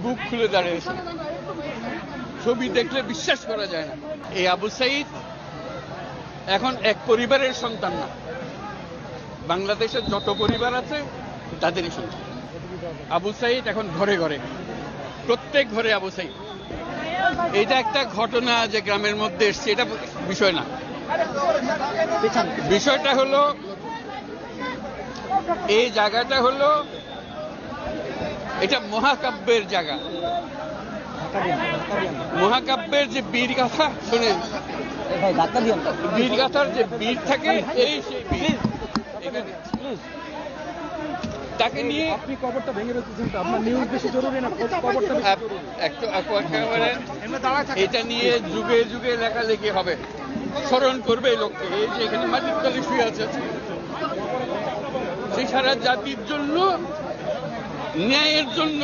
বুক খুলে দাঁড়িয়েছে। ছবি দেখলে বিশ্বাস করা যায় না। এই আবু সাঈদ এখন এক পরিবারের সন্তান না, বাংলাদেশের যত পরিবার আছে তাদেরই সন্তান। আবু সাঈদ এখন ঘরে ঘরে, প্রত্যেক ঘরে আবু সাঈদ। এটা একটা ঘটনা যে গ্রামের মধ্যে এসছে, এটা বিষয় না। বিষয়টা হলো এই জায়গাটা হলো এটা মহাকাব্যের জায়গা। মহাকাব্যের যে বীরগাথা শোনেন, বীরগাথার যে বীর থাকে, এই সেই বীর এখানে তাকে নিয়ে আপনি কবরটা ভেঙে রেখেছেন, আপনার নিউজ বেশি জরুরি না কবরটা এটা নিয়ে যুগে যুগে লেখালেখি হবে, স্মরণ করবে এই লোককে। এই যে এখানে মাটির তলে শুয়ে আছে, সেই সারা জাতির জন্য, ন্যায়ের জন্য